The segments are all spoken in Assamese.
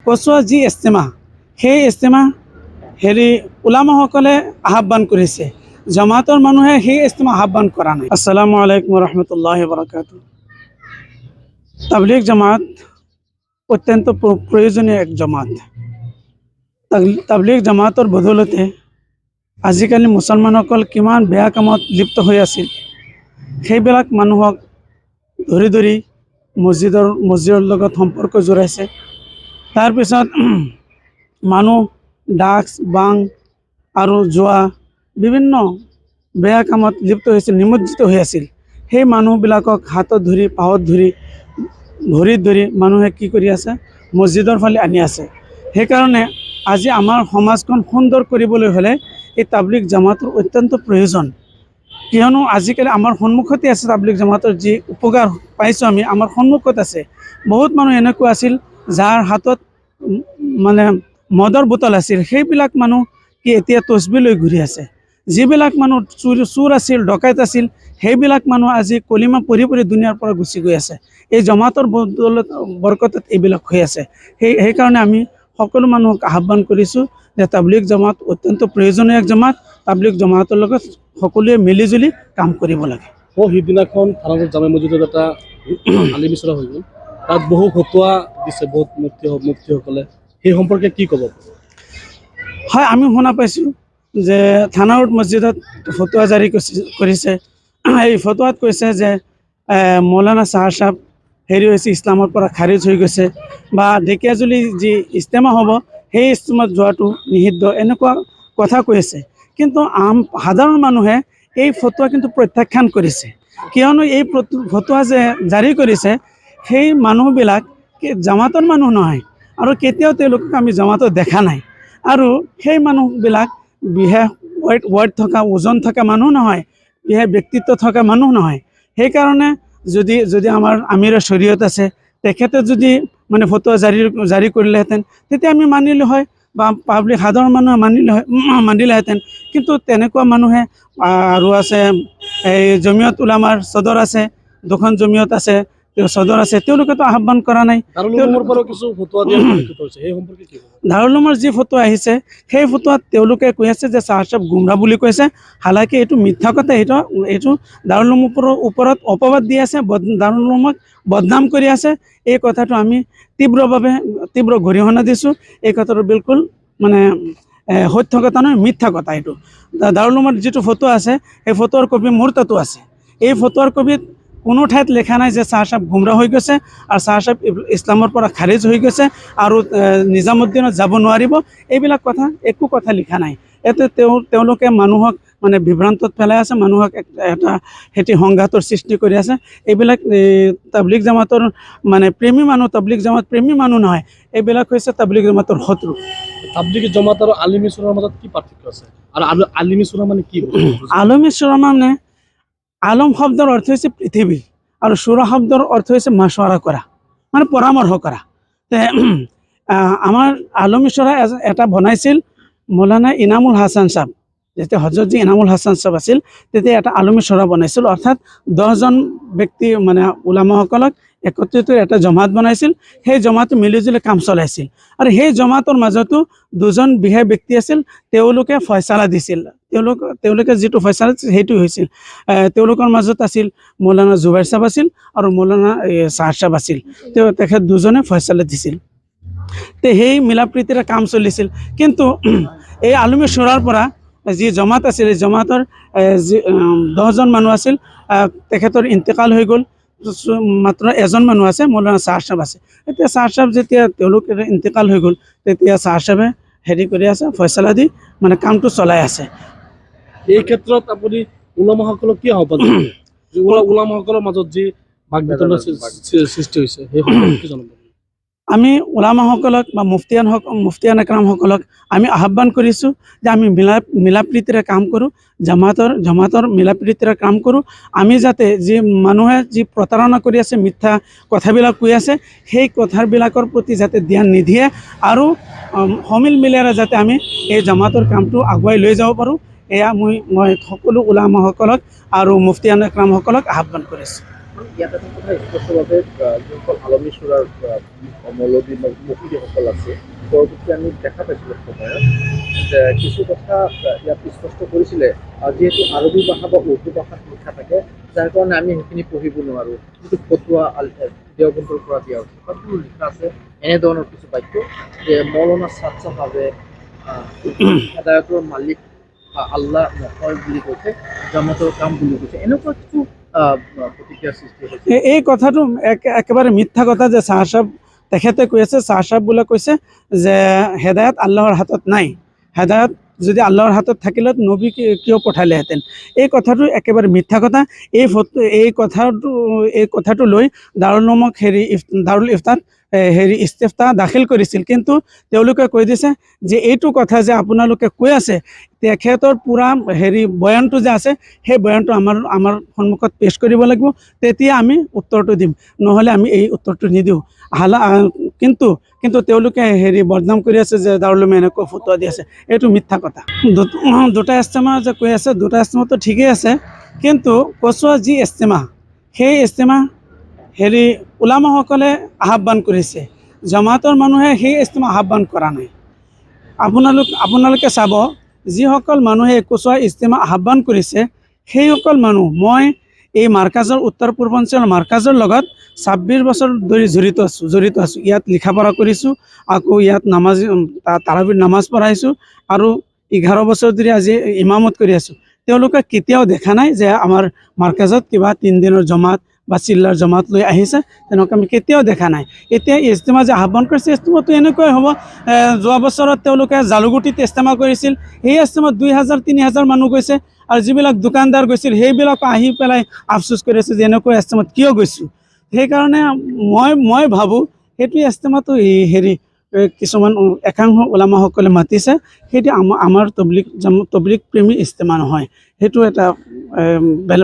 কচুৱা যি ইস্তেমা সেই ইস্তেমা উলামাসকলে আহ্বান কৰিছে, জামাতৰ মানুহে সেই ইস্তেমা আহ্বান কৰা নাই। আসসালামু আলাইকুম ৰহমতুল্লাহি বাৰাকাতু। তাবলিগ জামাত অত্যন্ত প্ৰয়োজনীয় এক জামাত। তাবলিগ জামাতৰ বদলতে আজিকালি মুছলমানসকল কিমান বেয়া কামত লিপ্ত হৈ আছিল, সেইবিলাক মানুহক ধৰি ধৰি মছজিদৰ লগত সম্পৰ্ক জোৰাইছে। তাৰপিছত মানুহ ড্ৰাগছ বাং আৰু জোৱা বিভিন্ন বেয়া কামত লিপ্ত হৈছিল, নিমজ্জিত হৈ আছিল। সেই মানুহবিলাকক হাতত ধৰি পাৱত ধৰি ভৰিত ধৰি মানুহে কি কৰি আছে, মছজিদৰ ফালে আনি আছে। সেইকাৰণে আজি আমাৰ সমাজখন সুন্দৰ কৰিবলৈ হ'লে এই তাবলিগ জামাতৰ অত্যন্ত প্ৰয়োজন। কিয়নো আজিকালি আমাৰ সন্মুখতে আছে, তাবলিগ জামাতৰ যি উপকাৰ পাইছোঁ আমি আমাৰ সন্মুখত আছে। বহুত মানুহ এনেকুৱা আছিল যাৰ হাতত মানে মদৰ বোতল আছিল, সেইবিলাক মানুহ কি এতিয়া তছবি লৈ ঘূৰি আছে। যিবিলাক মানুহ চোৰ আছিল, ডকাইত আছিল, সেইবিলাক মানুহ আজি কলিমা পঢ়ি পঢ়ি দুনিয়াৰ পৰা গুচি গৈ আছে। এই জামাতৰ বৰকতত এইবিলাক হৈ আছে। সেইকাৰণে আমি সকলো মানুহক আহ্বান কৰিছোঁ যে তাবলিগ জামাত অত্যন্ত প্ৰয়োজনীয় এক জামাত। তাবলিগ জামাতৰ লগত সকলোৱে মিলিজুলি কাম কৰিব লাগে। সিদিনাখন থানাগড় জামে মছজিদত এটা আলিম ইছৰা হৈ গ'ল, তাত বহু ফটোৱা দিছে বহুত মুফতিসকলে, সেই সম্পৰ্কে কি ক'ব? হয়, আমি শুনা পাইছোঁ যে থানাগড় মছজিদত ফটোৱা জাৰি কৰিছে। এই ফটোৱাত কৈছে যে মৌলানা চাহাৰ সাহেব হৈছে ইছলামৰ পৰা খাৰিজ হৈ গৈছে, বা ঢেকীয়াজুলি যি ইস্তেমা হ'ব সেই ইস্তেমাত যোৱাটো নিষিদ্ধ, এনেকুৱা কথা কৈ আছে। কিন্তু সাধাৰণ মানুহে এই ফটোৱা কিন্তু প্ৰত্যাখ্যান কৰিছে। কিয়নো এই ফটোৱা যে জাৰি কৰিছে সেই মানুহবিলাক জামাতৰ মানুহ নহয়, আৰু কেতিয়াও তেওঁলোকক আমি জামাতত দেখা নাই। আৰু সেই মানুহবিলাক বিশেষ ৱাইট থকা ওজন থকা মানুহ নহয়, বিশেষ ব্যক্তিত্ব থকা মানুহ নহয়। সেইকাৰণে যদি আমাৰ আমিৰে শৰীয়ত আছে, তেখেতে যদি মানে ফটোৱা জাৰি কৰিলেহেঁতেন তেতিয়া আমি মানিলোঁ হয়, বা পাব্লিক সাধাৰণ মানুহে মানিলেহেঁতেন। কিন্তু তেনেকুৱা মানুহে আৰু আছে, এই জমিয়ত উলামাৰ সদৰ আছে, দুখন জমিয়ত আছে, সদৰ আছে, তেওঁলোকেতো আহ্বান কৰা নাই। দাৰুল উলুমৰ যি ফটোৱা আহিছে সেই ফটোৱাত তেওঁলোকে কৈ আছে যে চাহাৰ সাহেব গুমৰাহ বুলি কৈছে। হালাকি এইটো মিথ্যা কথা। এইটো দাৰুল উলুমৰ ওপৰত অপবাদ দি আছে, দাৰুল উলুমক বদনাম কৰি আছে। এই কথাটো আমি তীব্ৰ গৰিহণা দিছোঁ। এই কথাটো বিলকুল মানে সত্য কথা নহয়, মিথ্যা কথা। এইটো দাৰুল উলুমৰ যিটো ফটোৱা আছে সেই ফটোৱাৰ কপি মোৰ তাতো আছে। এই ফটোৱাৰ কপিত কোনো ঠাইত লেখা নাই যে চাহাৰ সাহেব গুমৰাহ হৈ গৈছে আৰু চাহাৰ সাহেব ইছলামৰ পৰা খাৰিজ হৈ গৈছে আৰু নিজামুদ্দিনত যাব নোৱাৰিব, এইবিলাক কথা একো কথা লিখা নাই। ইয়াতে তেওঁলোকে মানুহক মানে বিভ্ৰান্তত পেলাই আছে, মানুহক এটা সেটি সংঘাতৰ সৃষ্টি কৰি আছে। এইবিলাক তাবলিগ জামাতৰ মানে প্ৰেমী মানুহ, তাবলিগ জামাত প্ৰেমী মানুহ নহয়, এইবিলাক হৈছে তাবলিগ জামাতৰ শত্ৰু। তাবলিগ জামাত আৰু আলিম ইছৰাৰ মাজত কি পাৰ্থক্য আছে, আৰু আলিম ইছৰা মানে কি? আলিম ইছৰা মানে, আলম শব্দৰ অৰ্থ হৈছে পৃথিৱী, আৰু চুৰা শব্দৰ অৰ্থ হৈছে মাছৱাৰা কৰা, মানে পৰামৰ্শ কৰা। আমাৰ আলম ইছৰা এটা বনাইছিল মৌলানা ইনামুল হাছান সাহেব। যেতিয়া হজৰত যি ইনামুল হাছান সাহেব আছিল তেতিয়া এটা আলম ইছৰা বনাইছিল, অৰ্থাৎ 10জন ব্যক্তি মানে উলামাসকলক একত্ৰিত এটা জমাত বনাইছিল। সেই জমাটো মিলিজুলি কাম চলাইছিল, আৰু সেই জমাতৰ মাজতো দুজন বিশেষ ব্যক্তি আছিল, তেওঁলোকে ফয়চালা দিছিল। তেওঁলোকে যিটো ফয়চালা দিছিল সেইটো হৈছিল। তেওঁলোকৰ মাজত আছিল মৌলানা জুবাইৰ সাহেব আছিল আৰু মৌলানা চাহাৰ সাহেব আছিল। তেখেত দুজনে ফয়চালা দিছিল। সেই মিলা প্ৰীতিৰে কাম চলিছিল। কিন্তু এই আলম ইছৰাৰ পৰা যি জমাত আছিল, এই জমাতৰ যি 10জন মানুহ আছিল, তেখেতৰ ইন্তেকাল হৈ গ'ল। মাত্ৰ এজন মানুহ আছে, মৌলানা চাহাৰ সাহেব আছে। এতিয়া চাহাৰ সাহেব যেতিয়া তেওঁলোকে ইন্তেকাল হৈ গ'ল, তেতিয়া চাহাৰ সাহেবে হেৰি কৰি আছে, ফয়চালা দি মানে কামটো চলাই আছে। এই ক্ষেত্ৰত আপুনি উলামাসকলক কি আহ্বান জনাব? উলামাসকলৰ মাজত যি ভাগ বিতৰণৰ সৃষ্টি হৈছে সেই সম্পৰ্কে কি জনাব? আমি উলামাসকলক বা মুফতিয়ান একৰামসকলক আমি আহ্বান কৰিছোঁ যে আমি মিলা প্ৰীতিৰে কাম কৰোঁ, জামাতৰ মিলা প্ৰীতিৰে কাম কৰোঁ। আমি যাতে যি মানুহে যি প্ৰতাৰণা কৰি আছে, মিথ্যা কথাবিলাক কৈ আছে, সেই কথাবিলাকৰ প্ৰতি যাতে ধ্যান নিদিয়ে, আৰু সমিল মিলেৰে যাতে আমি এই জামাতৰ কামটো আগুৱাই লৈ যাব পাৰোঁ, এয়া মই সকলো উলামাসকলক আৰু মুফতিয়ান একৰামসকলক আহ্বান কৰিছোঁ। ইয়াত এটা কথা স্পষ্টভাৱে যোনসকল আলমী চূড়াৰ মৌলবী মুফতিসকল আছে পৰৱৰ্তী আমি দেখা পাইছিলোঁ সময়ত যে কিছু কথা ইয়াত স্পষ্ট কৰিছিলে যিহেতু আৰবী ভাষা বা উৰ্দু ভাষাত লিখা থাকে যাৰ কাৰণে আমি সেইখিনি পঢ়িব নোৱাৰোঁ যিটো ফটোৱা দেওবন্দৰ পৰা দিয়া হৈছে তাত লিখা আছে এনেধৰণৰ কিছু বাক্য যে মৌলানা স্বাচ্ছভাৱে হেদায়তৰ মালিক আল্লাহ নহয় বুলি কৈছে জামাতৰ কাম বুলি কৈছে এনেকুৱা কিছু প্ৰতিক্ৰিয়াৰ সৃষ্টি হৈছে এই কথাটো একেবাৰে মিথ্যা কথা যে চাহ চাহাব তেখেতে কৈ আছে চাহ চাহাব বোলে কৈছে যে হেদায়ত আল্লাহৰ হাতত নাই, হেদায়ত যদি আল্লাহৰ হাতত থাকিলে নবী কিয় পঠালেহেঁতেন। এই কথাটো একেবাৰে মিথ্যা কথা। এই কথাটো লৈ দাৰুল নামক দাৰুল ইফতাত ইস্তেফতা দাখিল কৰিছিল, কিন্তু তেওঁলোকে কৈ দিছে যে এইটো কথা যে আপোনালোকে কৈ আছে তেখেতৰ পূৰা বয়ানটো যে আছে সেই বয়ানটো আমাৰ সন্মুখত পেছ কৰিব লাগিব, তেতিয়া আমি উত্তৰটো দিম, নহ'লে আমি এই উত্তৰটো নিদিওঁ। কিন্তু তেওঁলোকে বদনাম কৰি আছে যে দাৰুল উলুমে এনেকৈ ফটোৱা দি আছে, এইটো মিথ্যা কথা। দুটা ইস্তেমা যে কৈ আছে দুটা ইস্তেমাটো ঠিকেই আছে, কিন্তু কচুৱা যি ইস্তেমা সেই ইস্তেমা উলামাসকলে আহ্বান কৰিছে, জামাতৰ মানুহে সেই ইস্তেমা আহ্বান কৰা নাই। আপোনালোকে চাব যিসকল মানুহে কচুৱা ইস্তেমা আহ্বান কৰিছে সেইসকল মানুহ মই এই মাৰ্কাজৰ উত্তৰ পূৰ্বাঞ্চলৰ মাৰ্কাজৰ লগত 26 বছৰ ধৰি জড়িত আছোঁ। ইয়াত লিখা পঢ়া কৰিছোঁ, আকৌ ইয়াত তাৰাবিৰ নামাজ পঢ়াইছোঁ আৰু 11 বছৰ ধৰি আজি ইমামত কৰি আছোঁ। তেওঁলোকে কেতিয়াও দেখা নাই যে আমাৰ মাৰ্কাজত কিবা 3 দিনৰ জমাত বা চিল্লাৰ জমাত লৈ আহিছে, তেনেকুৱা আমি কেতিয়াও দেখা নাই। এতিয়া ইস্তেমা যে আহ্বান কৰিছে ইস্তেমাটো এনেকুৱাই হ'ব। যোৱা বছৰত তেওঁলোকে জালুগুটিত ইস্তেমা কৰিছিল, সেই ইস্তেমাত 2000-3000 মানুহ গৈছে, আৰু যিবিলাক দোকানদাৰ গৈছিল সেইবিলাক আহি পেলাই আফচোচ কৰি আছে যে এনেকুৱা ইস্তেমাত কিয় গৈছোঁ। সেইকাৰণে মই ভাবোঁ সেইটো ইস্তেমাটো কিছুমান একাংশ ওলামাসকলে মাতিছে, সেইটো আমাৰ তবলিগ প্ৰেমী ইস্তেমা নহয়, সেইটো এটা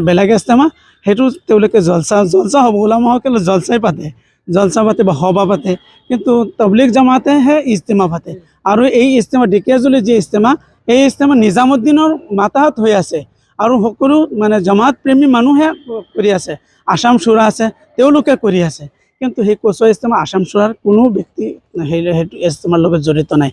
বেলেগ ইস্তেমা। সেইটো তেওঁলোকে জলচা হ'ব, ওলামাসকলে জলচা পাতে বা সভা পাতে, কিন্তু তবলিগ জামাতেহে ইস্তেমা পাতে। আৰু এই ইস্তেমা ঢেকীয়াজুলিৰ যি ইস্তেমা এই ইস্তেমা নিজামুদ্দিনৰ মাতাহত হৈ আছে, আৰু সকলো জামাত প্ৰেমী মানুহে কৰি আছে। আসাম চুৰা আছে তেওঁলোকে কৰি আছে, কিন্তু সেই কচুৱা ইস্তেমা আসাম চুৰাৰ কোনো ব্যক্তি সেইটো ইস্তেমাৰ লগত জড়িত নাই।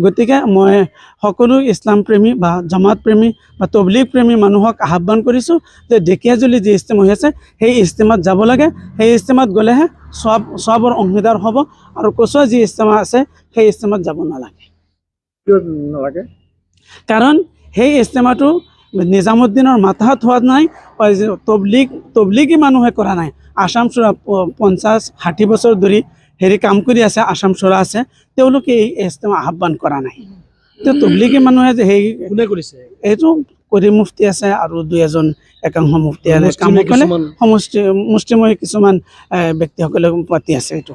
গতিকে মই সকলো ইছলাম প্ৰেমী বা জামাত প্ৰেমী বা তবলিগ প্ৰেমী মানুহক আহ্বান কৰিছোঁ যে ঢেকীয়াজুলি যি ইস্তেমা হৈ আছে সেই ইস্তেমাত যাব লাগে, সেই ইস্তেমাত গ'লেহে সবৰ অংশীদাৰ হ'ব, আৰু কচুৱা যি ইস্তেমা আছে সেই ইস্তেমাত যাব নালাগে। কিয় নালাগে? কাৰণ সেই ইস্তেমাটো নিজামুদ্দিনৰ মাতাহত হোৱা নাই, তবলিগী মানুহে কৰা নাই। আসাম চুৰা 50-60 বছৰ ধৰি কাম কৰি আছে, আসাম চুৰা আছে, তেওঁলোকে এই ইস্তেমা আহ্বান কৰা নাই। তো তবলিগী মানুহে যে কোনে কৰিছে? এইটো কৰি মুফতি আছে আৰু 2-এজন একাংশ মুফতি কাম কৰিলে মুছলিমৰ কিছুমান ব্যক্তিসকলে পাতি আছে এইটো।